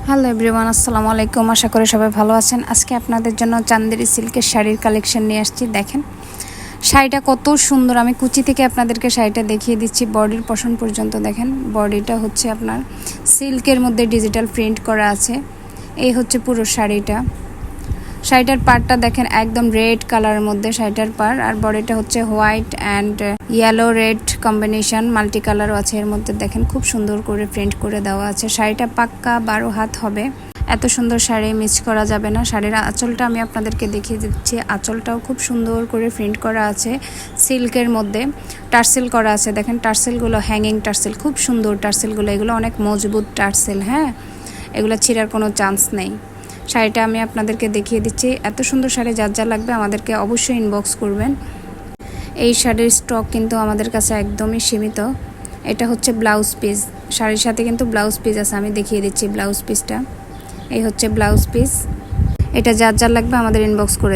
Hello everyone, আসসালামু আলাইকুম। আশা করি সবাই ভালো আছেন। আজকে আপনাদের জন্য চান্দেরি সিল্কের শাড়ির কালেকশন নিয়ে আসছি। দেখেন শাড়িটা কত সুন্দর। আমি কুচি থেকে আপনাদেরকে শাড়িটা দেখিয়ে দিচ্ছি বডির পশন পর্যন্ত। দেখেন বডিটা হচ্ছে আপনার সিল্কের মধ্যে ডিজিটাল প্রিন্ট করা আছে। এই হচ্ছে পুরো শাড়িটা। শাড়িটার পাড়টা দেখেন একদম রেড কালারের মধ্যে শাড়িটার পাড়, আর বডিটা হচ্ছে white and yellow red combination, multi কালারও আছে এর মধ্যে। দেখেন খুব সুন্দর করে প্রিন্ট করে দেওয়া আছে। শাড়িটা পাক্কা 12 হাত হবে। এত সুন্দর শাড়ি মিস করা যাবে না। শাড়ির আঁচলটা আমি আপনাদেরকে দেখিয়ে দিচ্ছি। আঁচলটাও খুব সুন্দর করে প্রিন্ট করা আছে সিল্কের মধ্যে। টার্সেল করা আছে, দেখেন টার্সেলগুলো হ্যাঙ্গিং টার্সেল, খুব সুন্দর টার্সেলগুলো। এগুলো অনেক মজবুত টার্সেল, হ্যাঁ, এগুলো ছিঁড়ার কোনো চান্স নেই। শাড়িটা আমি আপনাদেরকে দেখিয়ে দিচ্ছি। এত সুন্দর শাড়ি যার যা লাগবে আমাদেরকে অবশ্যই ইনবক্স করবেন। এই শাড়ির স্টক কিন্তু আমাদের কাছে একদমই সীমিত। এটা হচ্ছে ব্লাউজ পিস, শাড়ির সাথে কিন্তু ব্লাউজ পিস আছে। আমি দেখিয়ে দিচ্ছি ব্লাউজ পিসটা। এই হচ্ছে ব্লাউজ পিস। এটা যার লাগবে আমাদের ইনবক্স করে